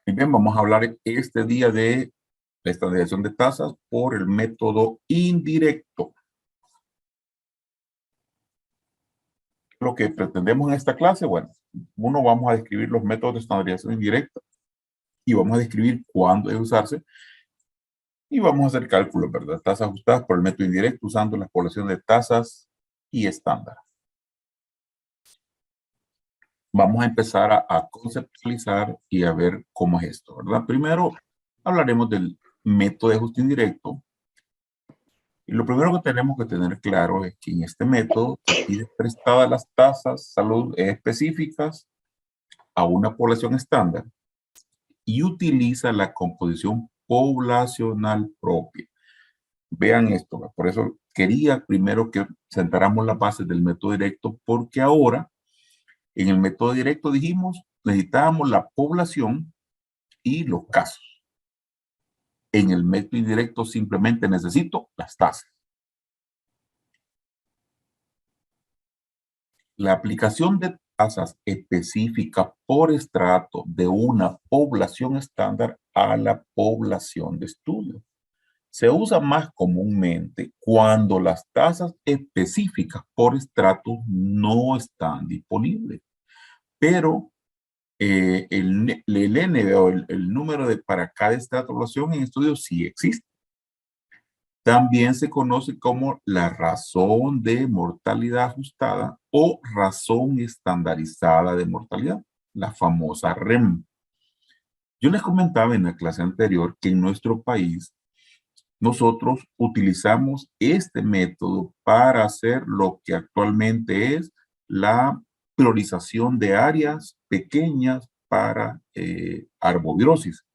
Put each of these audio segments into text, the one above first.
Y bien, vamos a hablar este día de la estandarización de tasas por el método indirecto. Lo que pretendemos en esta clase, bueno, uno, vamos a describir los métodos de estandarización indirecta y vamos a describir cuándo debe usarse y vamos a hacer cálculos, ¿verdad? Tasas ajustadas por el método indirecto usando la población de tasas y estándar. Vamos a empezar a conceptualizar y a ver cómo es esto, ¿verdad? Primero hablaremos del método de ajuste indirecto. Y lo primero que tenemos que tener claro es que en este método se pide prestadas las tasas salud específicas a una población estándar y utiliza la composición poblacional propia. Vean esto, ¿verdad? Por eso quería primero que sentáramos las bases del método directo, porque ahora en el método directo dijimos necesitábamos la población y los casos. En el método indirecto simplemente necesito las tasas. La aplicación de tasas específicas por estrato de una población estándar a la población de estudio se usa más comúnmente cuando las tasas específicas por estrato no están disponibles, pero el N o el número para cada estrato de población en estudio sí existe. También se conoce como la razón de mortalidad ajustada o razón estandarizada de mortalidad, la famosa REM. Yo les comentaba en la clase anterior que en nuestro país nosotros utilizamos este método para hacer lo que actualmente es la priorización de áreas pequeñas para arbovirosis.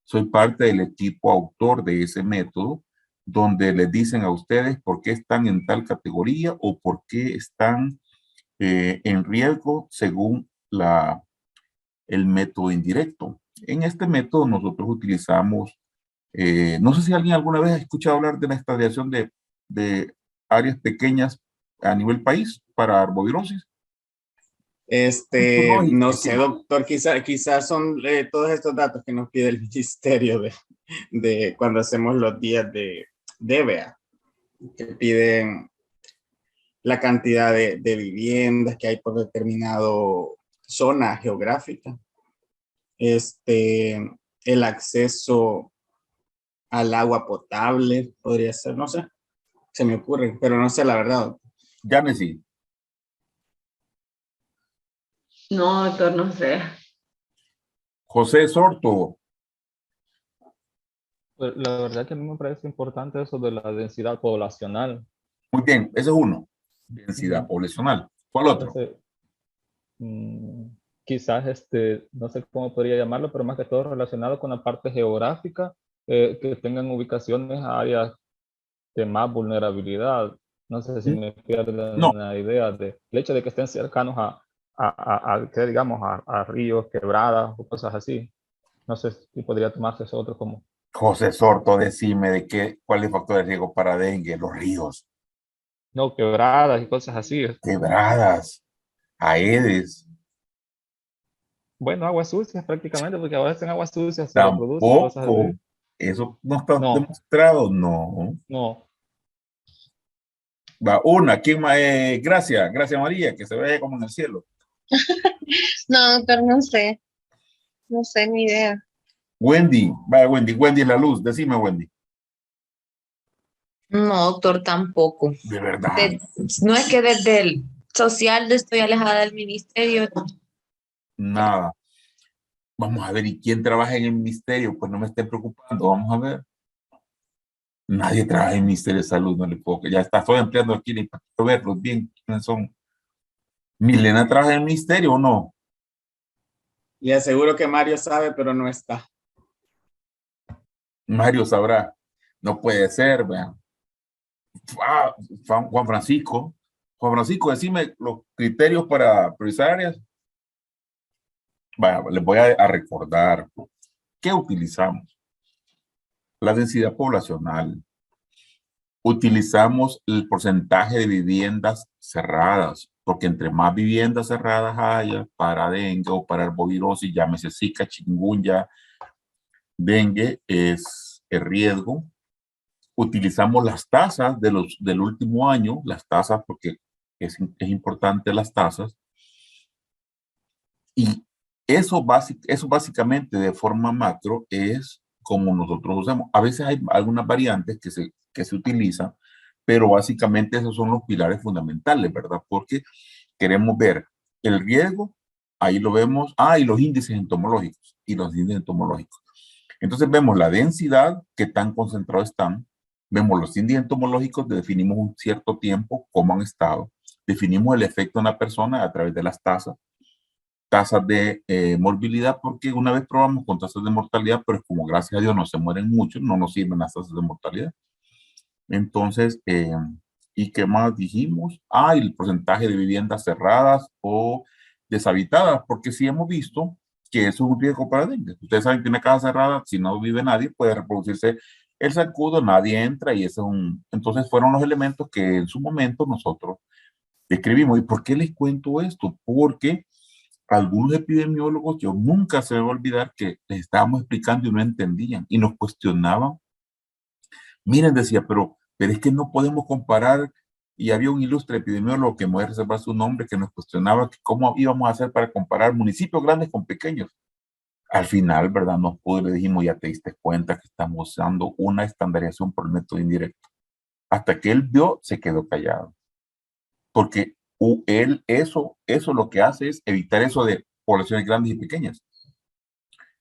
Soy parte del equipo autor de ese método, donde les dicen a ustedes por qué están en tal categoría o por qué están en riesgo según el método indirecto. En este método nosotros utilizamos, no sé si alguien alguna vez ha escuchado hablar de la estadiación de áreas pequeñas a nivel país para arbovirosis. No sé, doctor, quizás son todos estos datos que nos pide el ministerio de cuando hacemos los días de DBA, que piden la cantidad de viviendas que hay por determinado zona geográfica, el acceso al agua potable, podría ser, no sé, se me ocurre, pero no sé la verdad. Yanesy. No, doctor, no sé. José Sorto. Pues la verdad que a mí me parece importante eso de la densidad poblacional. Muy bien, ese es uno. Densidad poblacional. ¿Cuál otro? Entonces, quizás, no sé cómo podría llamarlo, pero más que todo relacionado con la parte geográfica, que tengan ubicaciones a áreas de más vulnerabilidad. No sé si me pierden No. la idea del hecho de que estén cercanos ¿qué digamos? A ríos, quebradas o cosas así. No sé si podría tomarse eso otro como... José Sorto, decime cuál es el factor de riesgo para dengue, los ríos. No, quebradas y cosas así. Quebradas, aedes. Bueno, aguas sucias prácticamente, porque a veces en aguas sucias se reproducen cosas Tampoco. así. Eso no está No. demostrado, no. No. Va, una, ¿quién más? Gracias María, que se vea como en el cielo. No, doctor, no sé. No sé, ni idea. Wendy, vaya Wendy es la luz, decime Wendy. No, doctor, tampoco. De verdad. No es que desde el social estoy alejada del ministerio. Nada. Vamos a ver, ¿y quién trabaja en el ministerio? Pues no me esté preocupando, vamos a ver. Nadie trabaja en el Ministerio de Salud, no le puedo, ya está, estoy empleando aquí ni para verlos bien quiénes son. ¿Milena trabaja en el ministerio o no? Le aseguro que Mario sabe, pero no está. Mario sabrá. No puede ser, vean. Juan Francisco. Juan Francisco, decime los criterios para priorizar áreas. Vaya, les voy a recordar. ¿Qué utilizamos? La densidad poblacional. Utilizamos el porcentaje de viviendas cerradas porque entre más viviendas cerradas haya para dengue o para arbovirosis, llámese Zika, chikungunya, dengue, es el riesgo. Utilizamos las tasas del último año, las tasas porque es importante las tasas, y eso básicamente de forma macro es como nosotros usamos. A veces hay algunas variantes que se utilizan, pero básicamente esos son los pilares fundamentales, ¿verdad? Porque queremos ver el riesgo, ahí lo vemos, y los índices entomológicos, Entonces vemos la densidad, qué tan concentrados están, vemos los índices entomológicos, definimos un cierto tiempo, cómo han estado, definimos el efecto en la persona a través de las tasas de morbilidad, porque una vez probamos con tasas de mortalidad, pero como gracias a Dios no se mueren muchos, no nos sirven las tasas de mortalidad. Entonces, ¿y qué más dijimos? El porcentaje de viviendas cerradas o deshabitadas, porque sí hemos visto que eso es un riesgo para dengue. Ustedes saben que una casa cerrada, si no vive nadie, puede reproducirse el zancudo, nadie entra y eso es un... Entonces fueron los elementos que en su momento nosotros describimos. ¿Y por qué les cuento esto? Porque algunos epidemiólogos, yo nunca se me va a olvidar que les estábamos explicando y no entendían y nos cuestionaban. Miren, decía, pero es que no podemos comparar, y había un ilustre epidemiólogo que me voy a reservar su nombre, que nos cuestionaba que cómo íbamos a hacer para comparar municipios grandes con pequeños. Al final, ¿verdad? Nos pudo y le dijimos, ya te diste cuenta que estamos usando una estandarización por el método indirecto. Hasta que él vio, se quedó callado. Porque él, eso lo que hace es evitar eso de poblaciones grandes y pequeñas.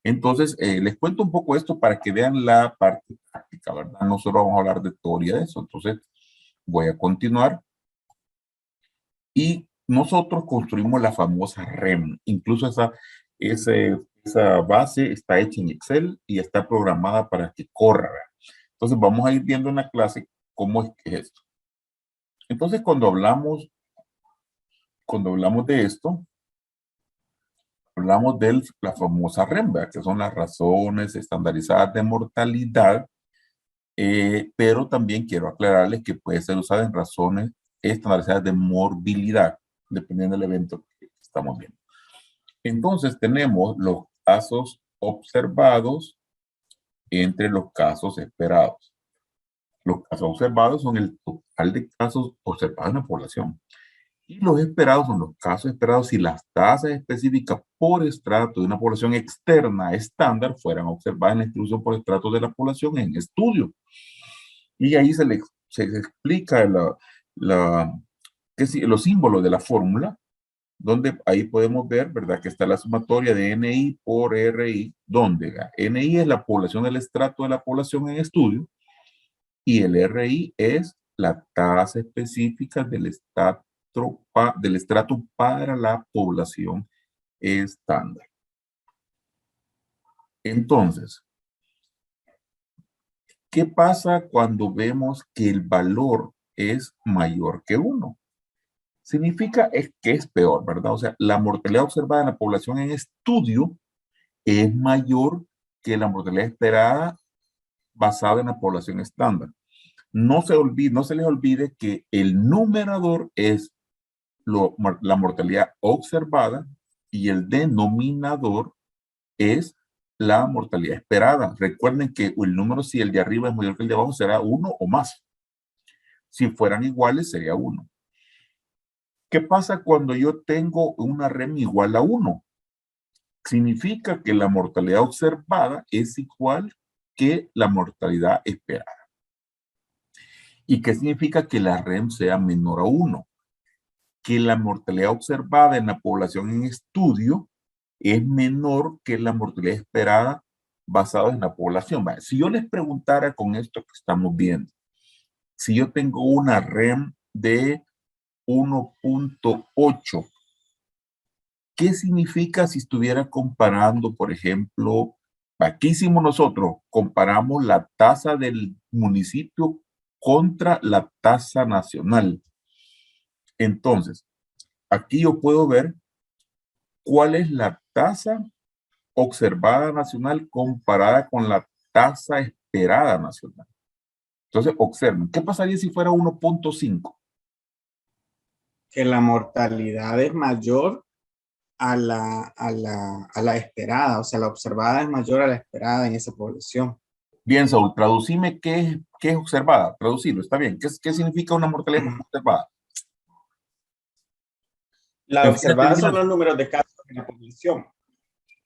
Entonces, les cuento un poco esto para que vean la parte práctica, ¿verdad? No solo vamos a hablar de teoría de eso. Entonces, voy a continuar. Y nosotros construimos la famosa REM. Incluso esa base está hecha en Excel y está programada para que corra, ¿verdad? Entonces, vamos a ir viendo en la clase cómo es que es esto. Entonces, cuando hablamos de esto, hablamos de la famosa REM, ¿verdad? Que son las razones estandarizadas de mortalidad, pero también quiero aclararles que puede ser usada en razones estandarizadas de morbilidad, dependiendo del evento que estamos viendo. Entonces tenemos los casos observados entre los casos esperados. Los casos observados son el total de casos observados en la población. Y los esperados son los casos esperados si las tasas específicas por estrato de una población externa estándar fueran observadas en la distribución por estrato de la población en estudio. Y ahí se explica los símbolos de la fórmula, donde ahí podemos ver, ¿verdad? Que está la sumatoria de NI por RI, donde NI es la población del estrato de la población en estudio y el RI es la tasa específica del estrato para la población estándar. Entonces, ¿qué pasa cuando vemos que el valor es mayor que 1? Significa que es peor, ¿verdad? O sea, la mortalidad observada en la población en estudio es mayor que la mortalidad esperada basada en la población estándar. No se les olvide que el numerador es la mortalidad observada y el denominador es la mortalidad esperada. Recuerden que el número, si el de arriba es mayor que el de abajo, será 1 o más. Si fueran iguales, sería 1. ¿Qué pasa cuando yo tengo una REM igual a 1? Significa que la mortalidad observada es igual que la mortalidad esperada. ¿Y qué significa que la REM sea menor a 1? Que la mortalidad observada en la población en estudio es menor que la mortalidad esperada basada en la población. Si yo les preguntara con esto que estamos viendo, si yo tengo una REM de 1.8, ¿qué significa si estuviera comparando, por ejemplo, aquí hicimos nosotros, comparamos la tasa del municipio contra la tasa nacional? Entonces, aquí yo puedo ver cuál es la tasa observada nacional comparada con la tasa esperada nacional. Entonces, observen, ¿qué pasaría si fuera 1.5? que la mortalidad es mayor a la esperada, o sea, la observada es mayor a la esperada en esa población. Bien, Saúl, traducime qué es observada. Traducirlo, está bien. ¿Qué significa una mortalidad observada? La observada son los números de casos en la población.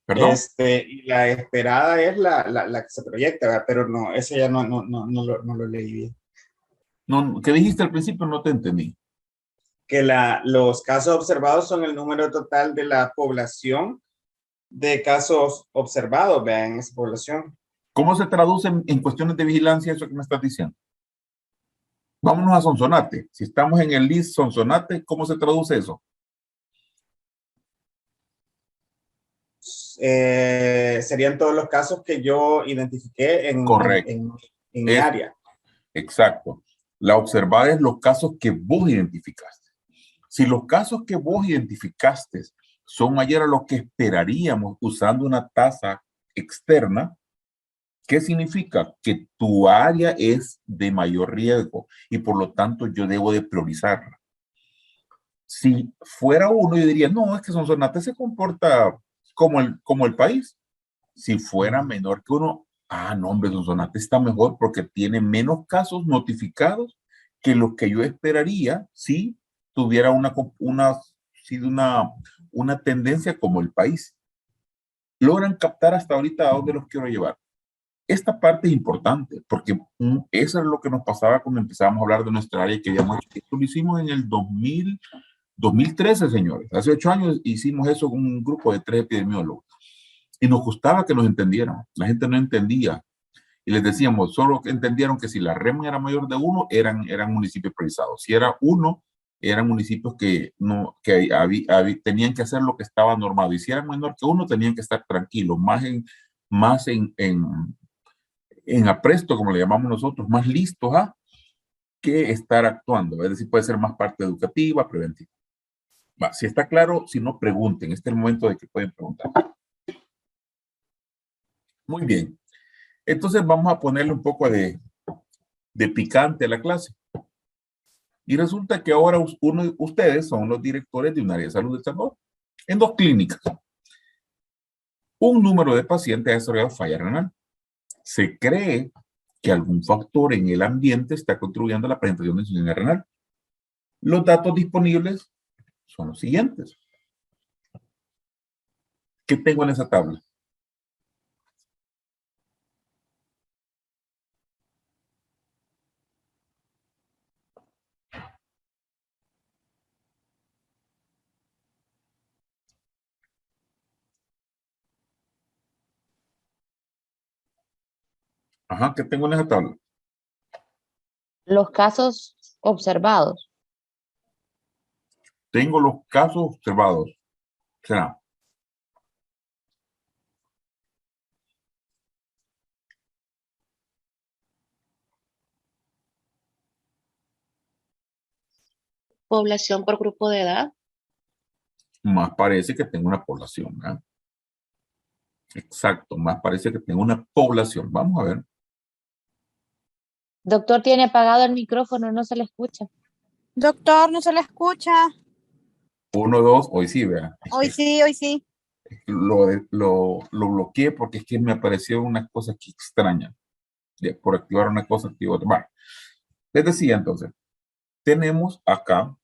¿Perdón? Y la esperada es la que se proyecta, ¿verdad? Pero no, ese ya no lo leí bien. No, ¿qué dijiste al principio? No te entendí. Que los casos observados son el número total de la población de casos observados, vean, en esa población. ¿Cómo se traduce en cuestiones de vigilancia eso que me estás diciendo? Vámonos a Sonsonate. Si estamos en el list Sonsonate, ¿cómo se traduce eso? Serían todos los casos que yo identifiqué en mi área. Exacto. La observada es los casos que vos identificaste. Si los casos que vos identificaste son mayores a los que esperaríamos usando una tasa externa, ¿qué significa? Que tu área es de mayor riesgo y por lo tanto yo debo de priorizarla. Si fuera uno, yo diría, no, es que Sonsonate se comporta como el país. Si fuera menor que uno, no, hombre, Sonsonate está mejor porque tiene menos casos notificados que los que yo esperaría si tuviera una tendencia como el país. Logran captar hasta ahorita a dónde los quiero llevar. Esta parte es importante porque eso es lo que nos pasaba cuando empezábamos a hablar de nuestra área que habíamos hecho. Esto lo hicimos en el 2013, señores. Hace 8 años hicimos eso con un grupo de 3 epidemiólogos. Y nos gustaba que nos entendieran. La gente no entendía. Y les decíamos, solo entendieron que si la REM era mayor de 1, eran municipios priorizados. Si era 1, eran municipios que tenían que hacer lo que estaba normado. Y si eran menor que 1, tenían que estar tranquilos, más en apresto, como le llamamos nosotros, más listos que estar actuando. Es decir, puede ser más parte educativa, preventiva. Si está claro, si no, pregunten. Este es el momento de que pueden preguntar. Muy bien. Entonces vamos a ponerle un poco de picante a la clase. Y resulta que ahora ustedes son los directores de un área de salud de El Salvador, en 2 clínicas. Un número de pacientes ha desarrollado falla renal. Se cree que algún factor en el ambiente está contribuyendo a la presentación de insuficiencia renal. Los datos disponibles son los siguientes. ¿Qué tengo en esa tabla? Ajá, ¿qué tengo en esa tabla? Los casos observados. Tengo los casos observados. Será. Población por grupo de edad. Más parece que tengo una población, ¿verdad? Exacto, más parece que tengo una población. Vamos a ver. Doctor, tiene apagado el micrófono, no se le escucha. Doctor, no se le escucha. 1, 2, hoy sí, vea. Hoy sí, hoy sí. Lo bloqueé porque es que me apareció una cosa aquí extraña. Por activar una cosa, activo otra. Bueno, les decía entonces, tenemos acá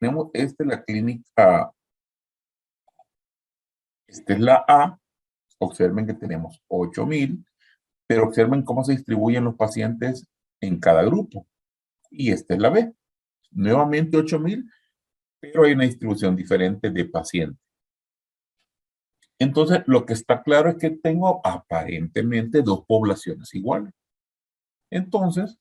tenemos la clínica, esta es la A. Observen que tenemos 8,000, pero observen cómo se distribuyen los pacientes en cada grupo. Y esta es la B. Nuevamente 8,000, pero hay una distribución diferente de pacientes. Entonces, lo que está claro es que tengo aparentemente 2 poblaciones iguales. Entonces,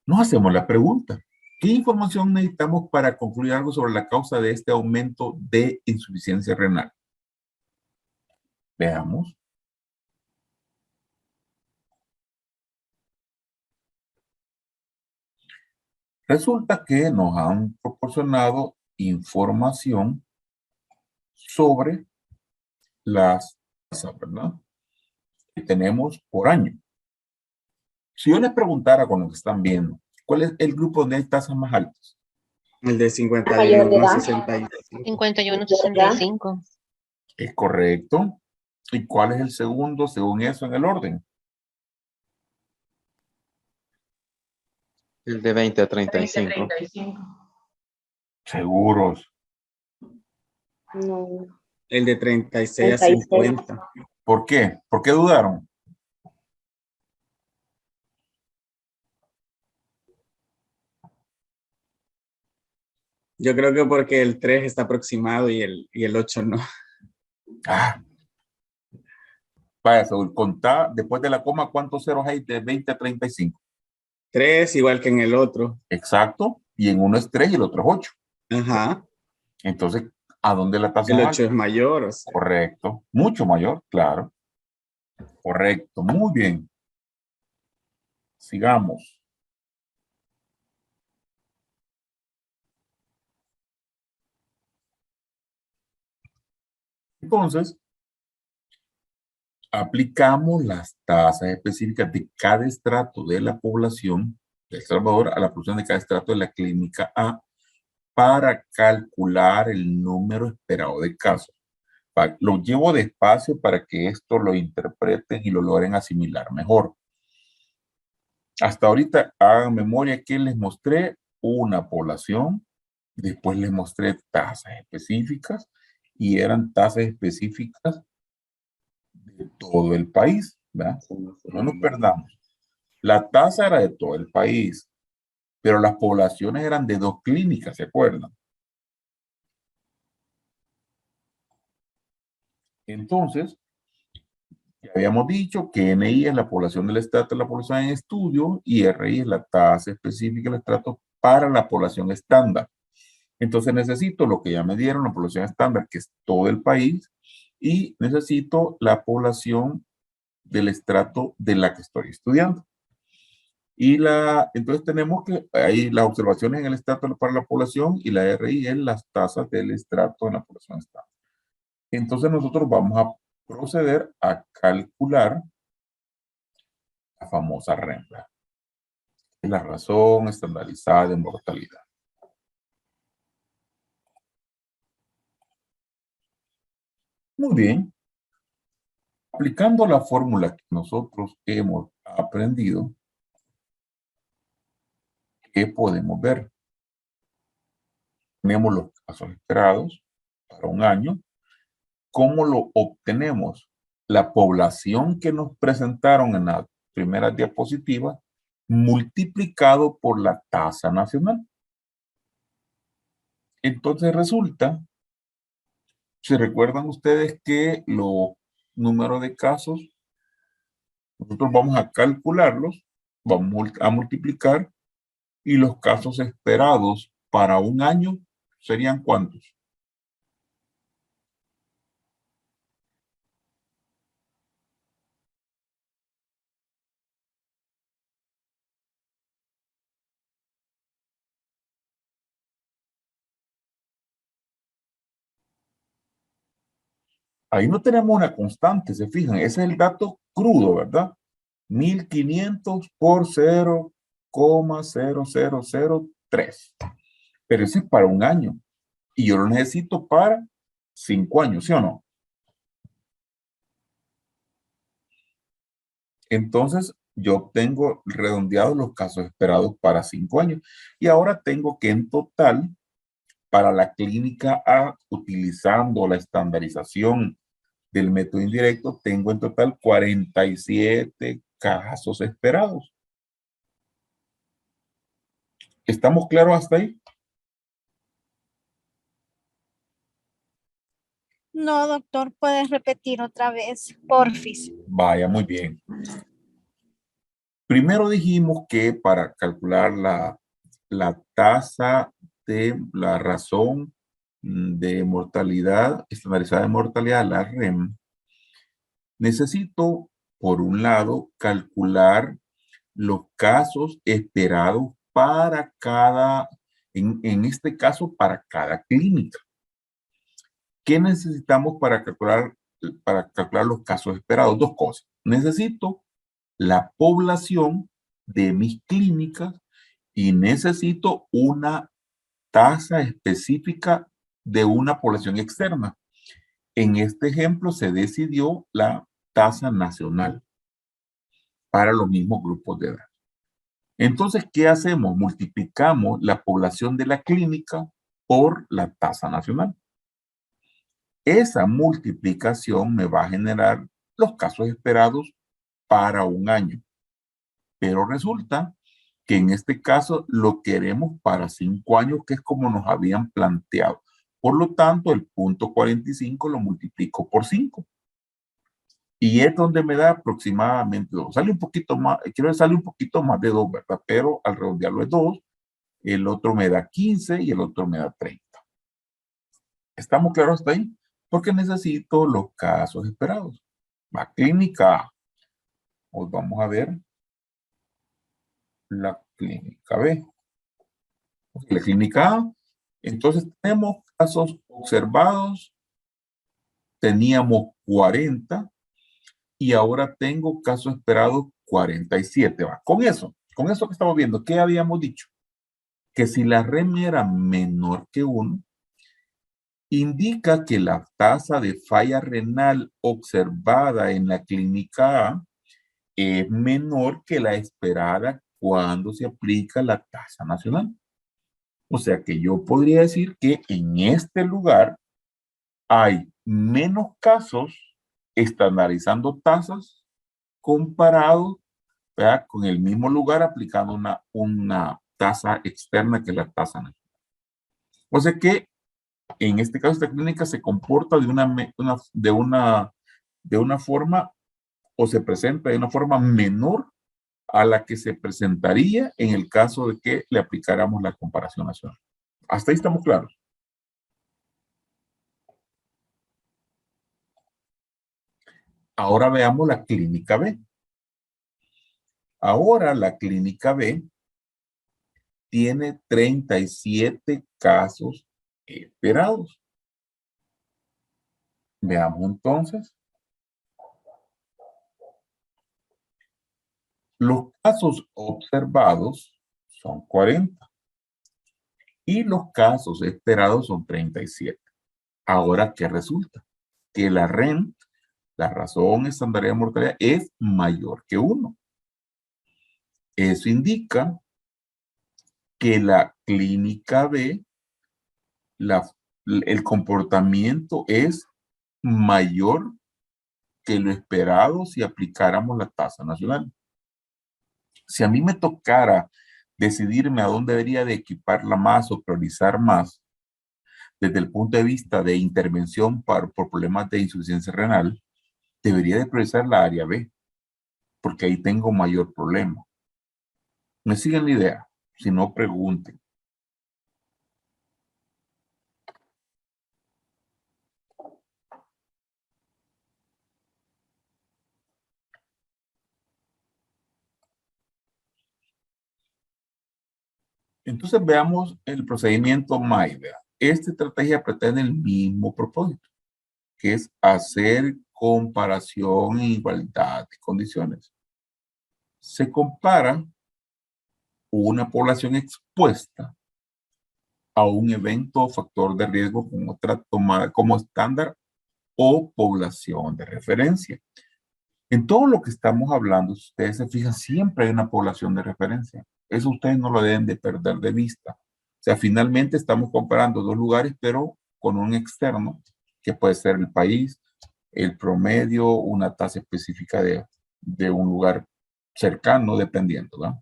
nos hacemos la pregunta, ¿qué información necesitamos para concluir algo sobre la causa de este aumento de insuficiencia renal? Veamos. Resulta que nos han proporcionado información sobre las tasas, ¿verdad? Que tenemos por año. Si yo les preguntara con lo que están viendo, ¿Cuál es el grupo donde hay tasas más altas? El de Mayor de 51 a edad. 65. 51-65. Es correcto. ¿Y cuál es el segundo según eso en el orden? El de 20 a 35. 35. Seguros. No. El de 36 a 36. 50. ¿Por qué? ¿Por qué dudaron? Yo creo que porque el 3 está aproximado y el 8 no. Ah. Vaya, Saúl, contá después de la coma cuántos ceros hay de 20 a 35. 3 igual que en el otro. Exacto. Y en uno es 3 y el otro es 8. Ajá. Entonces, ¿a dónde la tasa El más 8 alta? es mayor. O sea. Correcto. Mucho mayor, claro. Correcto. Muy bien. Sigamos. Entonces, aplicamos las tasas específicas de cada estrato de la población de El Salvador a la población de cada estrato de la clínica A para calcular el número esperado de casos. Lo llevo despacio para que esto lo interpreten y lo logren asimilar mejor. Hasta ahorita, hagan memoria que les mostré una población, después les mostré tasas específicas y eran tasas específicas de todo el país, ¿verdad? No nos perdamos. La tasa era de todo el país, pero las poblaciones eran de 2 clínicas, ¿se acuerdan? Entonces, ya habíamos dicho que NI es la población del estrato de la población en estudio y RI es la tasa específica del estrato para la población estándar. Entonces necesito lo que ya me dieron, la población estándar, que es todo el país, y necesito la población del estrato de la que estoy estudiando. Y entonces tenemos que, hay las observaciones en el estrato para la población y la RI en las tasas del estrato en la población estándar. Entonces nosotros vamos a proceder a calcular la famosa renta, la razón estandarizada de mortalidad. Muy bien. Aplicando la fórmula que nosotros hemos aprendido, ¿qué podemos ver? Tenemos los casos esperados para un año. ¿Cómo lo obtenemos? La población que nos presentaron en la primera diapositiva multiplicado por la tasa nacional. Entonces resulta, si recuerdan ustedes que los números de casos, nosotros vamos a calcularlos, vamos a multiplicar y los casos esperados para un año serían ¿cuántos? Ahí no tenemos una constante, se fijan, ese es el dato crudo, ¿verdad? 1500 por 0,0003. Pero ese es para un año. Y yo lo necesito para 5 años, ¿sí o no? Entonces, yo tengo redondeados los casos esperados para 5 años. Y ahora tengo que en total, para la clínica A, utilizando la estandarización del método indirecto, tengo en total 47 casos esperados. ¿Estamos claros hasta ahí? No, doctor, puedes repetir otra vez, porfis. Vaya, muy bien. Primero dijimos que para calcular la tasa de la razón de mortalidad, estandarizada de mortalidad, la REM, necesito, por un lado, calcular los casos esperados para cada, en este caso, para cada clínica. ¿Qué necesitamos para calcular los casos esperados? Dos cosas. Necesito la población de mis clínicas y necesito una tasa específica de una población externa. En este ejemplo se decidió la tasa nacional para los mismos grupos de edad. Entonces, ¿qué hacemos? Multiplicamos la población de la clínica por la tasa nacional. Esa multiplicación me va a generar los casos esperados para un año. Pero resulta que en este caso lo queremos para 5 años, que es como nos habían planteado. Por lo tanto, el punto 45 lo multiplico por 5. Y es donde me da aproximadamente 2. Sale un poquito más, quiero que sale un poquito más de 2, ¿verdad? Pero al redondearlo es 2. El otro me da 15 y el otro me da 30. ¿Estamos claros hasta ahí? Porque necesito los casos esperados. La clínica A. Hoy vamos a ver la clínica B. La clínica A. Entonces tenemos casos observados. Teníamos 40 y ahora tengo casos esperados 47. ¿Va? Con eso que estamos viendo, ¿qué habíamos dicho? Que si la REM era menor que 1, indica que la tasa de falla renal observada en la clínica A es menor que la esperada cuando se aplica la tasa nacional. O sea que yo podría decir que en este lugar hay menos casos estandarizando tasas comparado, ¿verdad?, con el mismo lugar aplicando una tasa externa que es la tasa nacional. O sea que en este caso esta clínica se comporta de una forma o se presenta de una forma menor a la que se presentaría en el caso de que le aplicáramos la comparación nacional. ¿Hasta ahí estamos claros? Ahora veamos la clínica B. Ahora la clínica B tiene 37 casos esperados. Veamos entonces. Los casos observados son 40 y los casos esperados son 37. Ahora, ¿qué resulta? Que la REM, la razón estándar de mortalidad, es mayor que 1. Eso indica que la clínica B, el comportamiento es mayor que lo esperado si aplicáramos la tasa nacional. Si a mí me tocara decidirme a dónde debería de equiparla más o priorizar más, desde el punto de vista de intervención por problemas de insuficiencia renal, debería de priorizar la área B, porque ahí tengo mayor problema. ¿Me siguen la idea? Si no, pregunten. Entonces veamos el procedimiento MAIDA. Esta estrategia pretende el mismo propósito, que es hacer comparación en igualdad de condiciones. Se compara una población expuesta a un evento o factor de riesgo con otra tomada como estándar o población de referencia. En todo lo que estamos hablando, si ustedes se fijan, siempre hay una población de referencia. Eso ustedes no lo deben de perder de vista. O sea, finalmente estamos comparando dos lugares, pero con un externo, que puede ser el país, el promedio, una tasa específica de un lugar cercano, dependiendo, ¿verdad?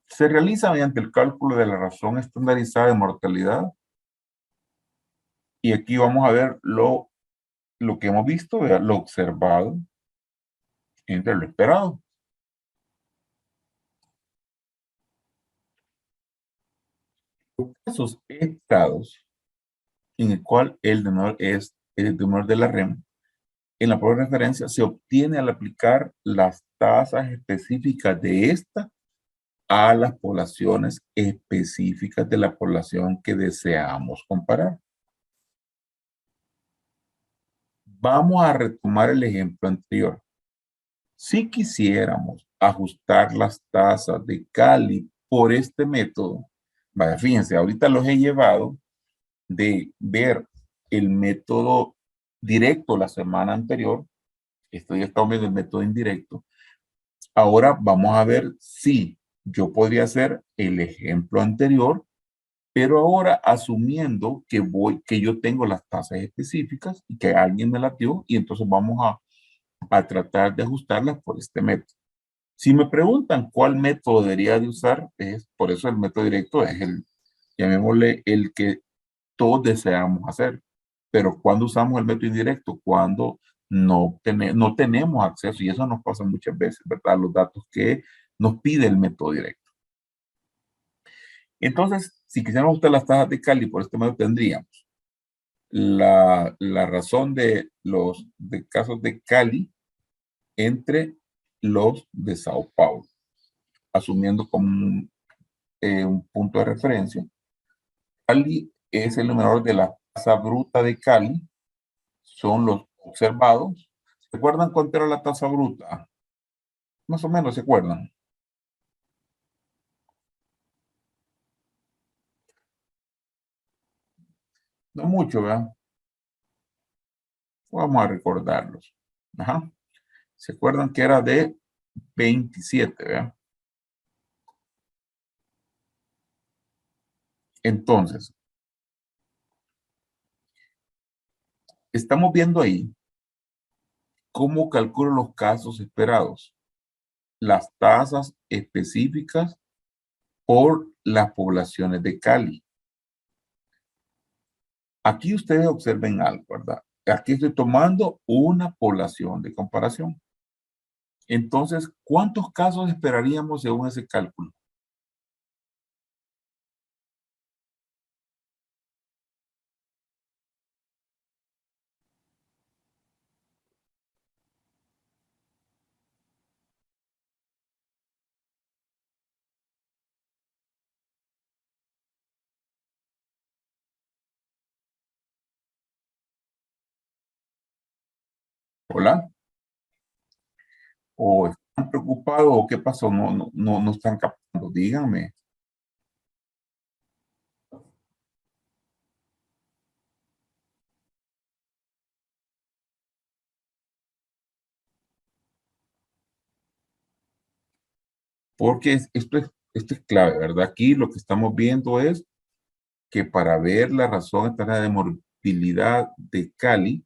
Se realiza mediante el cálculo de la razón estandarizada de mortalidad. Y aquí vamos a ver lo que hemos visto, ¿verdad?, lo observado entre lo esperado. Los casos esperados en el cual el denominador es el denominador de la REM, en la prueba de referencia se obtiene al aplicar las tasas específicas de esta a las poblaciones específicas de la población que deseamos comparar. Vamos a retomar el ejemplo anterior. Si quisiéramos ajustar las tasas de Cali por este método, vaya, fíjense, ahorita los he llevado de ver el método directo la semana anterior. Esto ya estamos viendo el método indirecto. Ahora vamos a ver si yo podría hacer el ejemplo anterior, pero ahora asumiendo que yo tengo las tasas específicas y que alguien me las dio, y entonces vamos a tratar de ajustarlas por este método. Si me preguntan cuál método debería de usar, es por eso el método directo es llamémosle el que todos deseamos hacer. Pero cuando usamos el método indirecto, cuando no tenemos acceso, y eso nos pasa muchas veces, ¿verdad? Los datos que nos pide el método directo. Entonces, si quisiéramos usar las tasas de Cali, por este método tendríamos la razón de los casos de Cali entre los de Sao Paulo, asumiendo como un punto de referencia. Cali es el numerador de la tasa bruta de Cali, son los observados. ¿Se acuerdan cuánto era la tasa bruta? Más o menos, ¿se acuerdan? No mucho, ¿verdad? Vamos a recordarlos. Ajá. ¿Se acuerdan que era de 27, ¿verdad? Entonces, estamos viendo ahí cómo calculo los casos esperados, las tasas específicas por las poblaciones de Cali. Aquí ustedes observen algo, ¿verdad? Aquí estoy tomando una población de comparación. Entonces, ¿cuántos casos esperaríamos según ese cálculo? ¿Hola? ¿O están preocupados o qué pasó? No están captando. Díganme. Porque esto es clave, ¿verdad? Aquí lo que estamos viendo es que para ver la razón externa de morbilidad de Cali,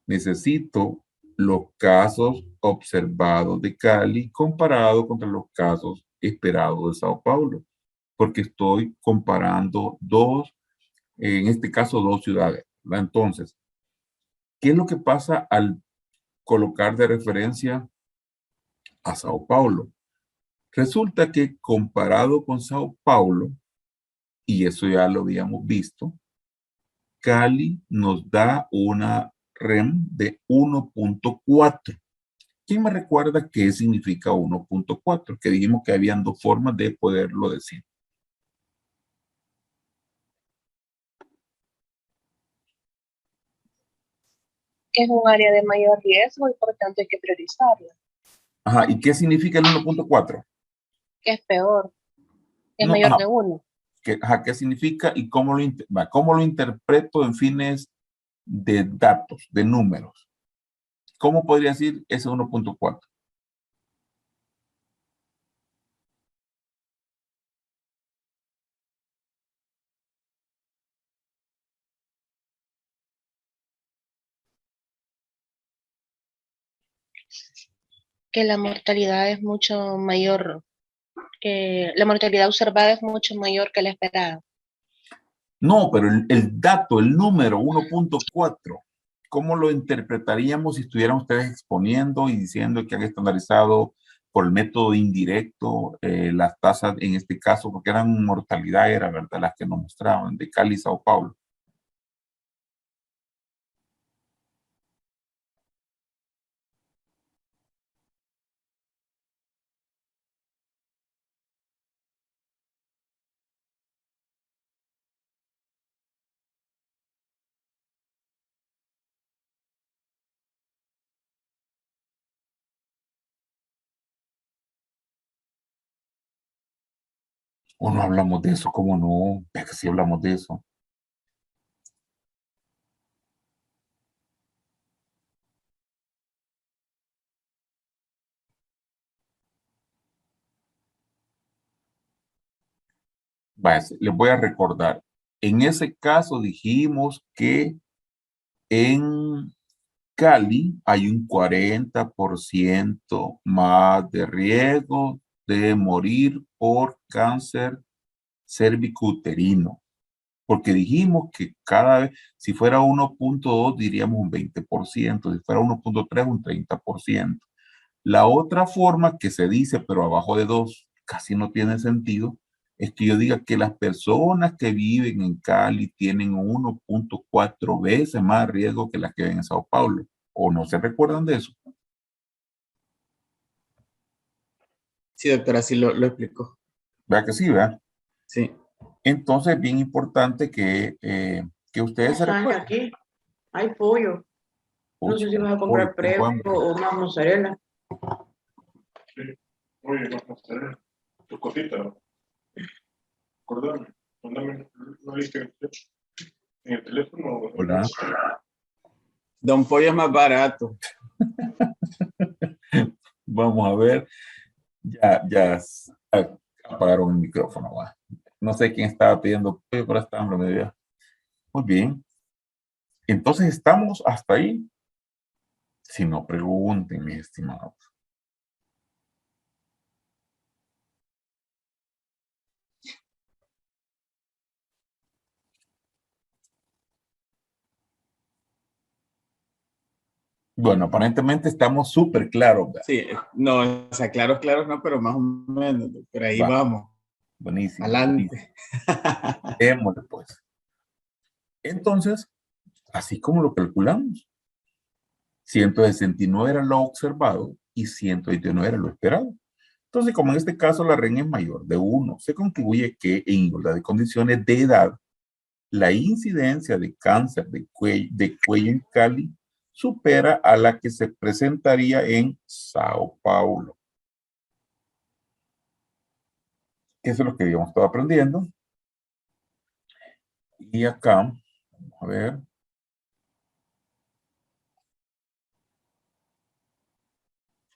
necesito los casos observados de Cali comparado contra los casos esperados de Sao Paulo, porque estoy comparando en este caso, dos ciudades, ¿verdad? Entonces, ¿qué es lo que pasa al colocar de referencia a Sao Paulo? Resulta que comparado con Sao Paulo, y eso ya lo habíamos visto, Cali nos da una REM de 1.4. ¿Quién me recuerda qué significa 1.4? Que dijimos que habían dos formas de poderlo decir. Que es un área de mayor riesgo y por tanto hay que priorizarla. Ajá, ¿y qué significa el 1.4? Que es peor, que es No, mayor ajá, de uno. ¿qué significa y cómo lo interpreto en fines de datos, de números? ¿Cómo podría decir ese 1.4? Que la mortalidad es mucho mayor, que la mortalidad observada es mucho mayor que la esperada. No, pero el dato, el número 1.4, ¿cómo lo interpretaríamos si estuvieran ustedes exponiendo y diciendo que han estandarizado por el método indirecto las tasas, en este caso, porque eran mortalidad, era verdad, las que nos mostraban de Cali y Sao Paulo? ¿O no hablamos de eso? ¿Cómo no? Es que sí hablamos de eso. Vaya, les voy a recordar. En ese caso dijimos que en Cali hay un 40% más de riesgo de morir por cáncer cervicuterino. Porque dijimos que cada vez, si fuera 1.2, diríamos un 20%, si fuera 1.3, un 30%. La otra forma que se dice, pero abajo de 2, casi no tiene sentido, es que yo diga que las personas que viven en Cali tienen 1.4 veces más riesgo que las que viven en Sao Paulo. ¿O no se recuerdan de eso? Sí, doctora, así lo explicó. ¿Verdad que sí, verdad? Sí. Entonces, bien importante que ustedes se ¿Saben que recuerden. aquí hay pollo? No sé si vas a Pollo, comprar tengo prepo hambre. o una mozzarella. Oye, vamos a hacer tu cosita. Acordame, mándame una lista en el teléfono. Hola. Don Pollo es más barato. Vamos a ver. Ya apagaron el micrófono. Va. No sé quién estaba pidiendo pollo, pero está hambre me dio. Muy bien. Entonces estamos hasta ahí. Si no pregunten, mis estimados. Bueno, aparentemente estamos súper claros. ¿Verdad? Sí, no, o sea, claros, claros no, pero más o menos, por ahí Va. vamos. Buenísimo. Adelante. Démosle, pues. Entonces, así como lo calculamos, 169 era lo observado y 129 era lo esperado. Entonces, como en este caso la REN es mayor de 1, se concluye que en igualdad de condiciones de edad, la incidencia de cáncer de cuello en Cali supera a la que se presentaría en Sao Paulo. Eso es lo que habíamos estado aprendiendo. Y acá, vamos a ver.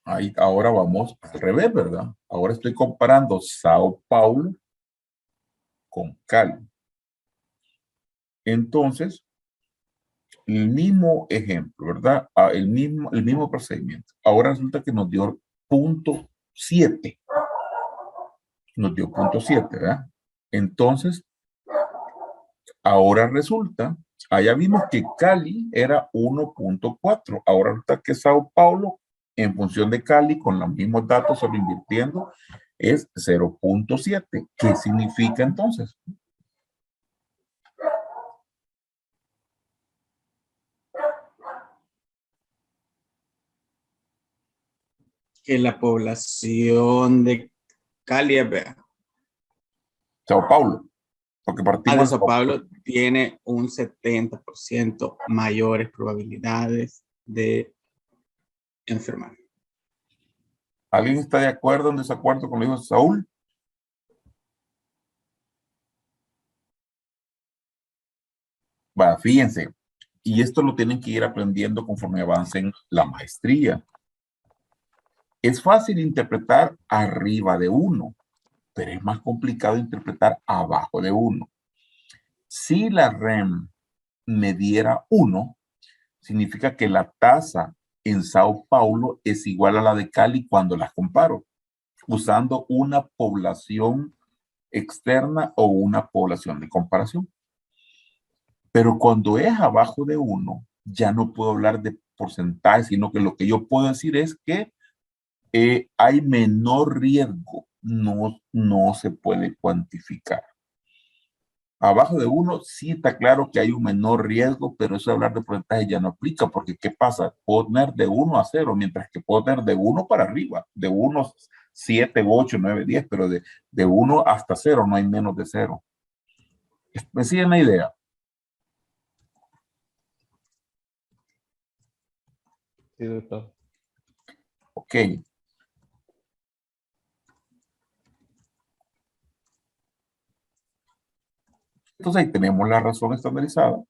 Ahí, ahora vamos al revés, ¿verdad? Ahora estoy comparando Sao Paulo con Cali. Entonces, el mismo ejemplo, ¿verdad? El mismo procedimiento. Ahora resulta que nos dio punto 7. Nos dio punto 7, ¿verdad? Entonces, ahora resulta, allá vimos que Cali era 1.4. Ahora resulta que Sao Paulo, en función de Cali, con los mismos datos, solo invirtiendo, es 0.7. ¿Qué significa entonces? Que la población de Cali, vea, Sao Paulo, porque de partimos Sao Paulo tiene un 70% mayores probabilidades de enfermar. ¿Alguien está de acuerdo o en desacuerdo con lo que dijo Saúl? Va, fíjense, y esto lo tienen que ir aprendiendo conforme avancen la maestría. Es fácil interpretar arriba de 1, pero es más complicado interpretar abajo de 1. Si la REM me diera 1, significa que la tasa en Sao Paulo es igual a la de Cali cuando las comparo, usando una población externa o una población de comparación. Pero cuando es abajo de 1, ya no puedo hablar de porcentaje, sino que lo que yo puedo decir es que hay menor riesgo, no se puede cuantificar. Abajo de 1 sí está claro que hay un menor riesgo, pero eso de hablar de porcentaje ya no aplica, porque ¿qué pasa? Puedo tener de 1 a 0, mientras que puedo tener de 1 para arriba, de 1, 7, 8, 9, 10, pero de 1 hasta 0 no hay menos de 0. ¿Me siguen la idea? Sí, doctor. Ok. Entonces ahí tenemos la razón estandarizada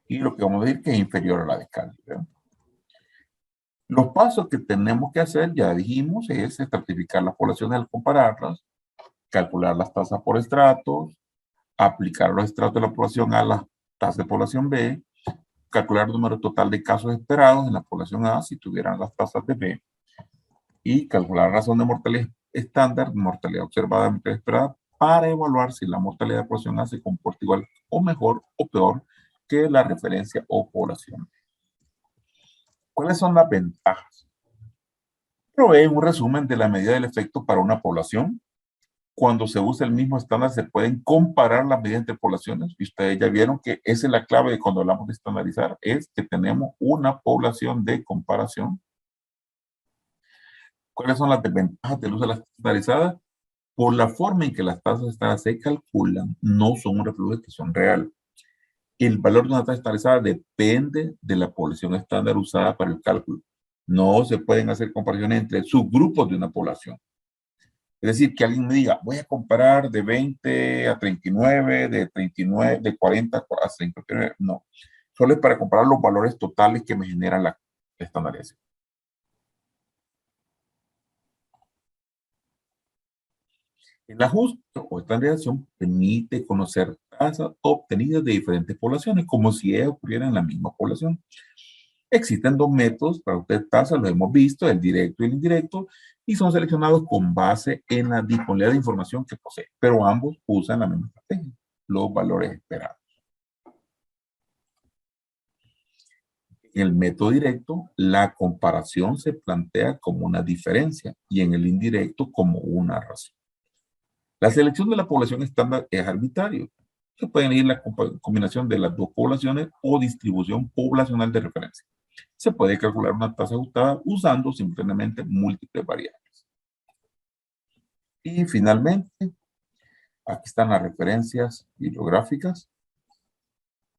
y lo que vamos a decir que es inferior a la de cálculo, ¿verdad? Los pasos que tenemos que hacer, ya dijimos, es estratificar las poblaciones al compararlas, calcular las tasas por estratos, aplicar los estratos de la población a las tasas de población B, calcular el número total de casos esperados en la población A si tuvieran las tasas de B, y calcular la razón de mortalidad estándar, mortalidad observada, mortalidad esperada, para evaluar si la mortalidad de la población A se comporta igual o mejor o peor que la referencia o población. ¿Cuáles son las ventajas? Provee un resumen de la medida del efecto para una población. Cuando se usa el mismo estándar se pueden comparar las medidas entre poblaciones. Y ustedes ya vieron que esa es la clave de cuando hablamos de estandarizar, es que tenemos una población de comparación. ¿Cuáles son las desventajas del uso de las estandarizadas? Por la forma en que las tasas estándares se calculan, no son un reflejo de situación real. El valor de una tasa estandarizada depende de la población estándar usada para el cálculo. No se pueden hacer comparaciones entre subgrupos de una población. Es decir, que alguien me diga, voy a comparar de 20 a 39, de 39, de 40 a 39. No, solo es para comparar los valores totales que me generan la estandarización. El ajuste o estandarización permite conocer tasas obtenidas de diferentes poblaciones, como si ellas ocurrieran en la misma población. Existen dos métodos para obtener tasas, los hemos visto, el directo y el indirecto, y son seleccionados con base en la disponibilidad de información que posee, pero ambos usan la misma estrategia, los valores esperados. En el método directo, la comparación se plantea como una diferencia y en el indirecto como una razón. La selección de la población estándar es arbitrario. Se puede elegir la combinación de las dos poblaciones o distribución poblacional de referencia. Se puede calcular una tasa ajustada usando simplemente múltiples variables. Y finalmente, aquí están las referencias bibliográficas.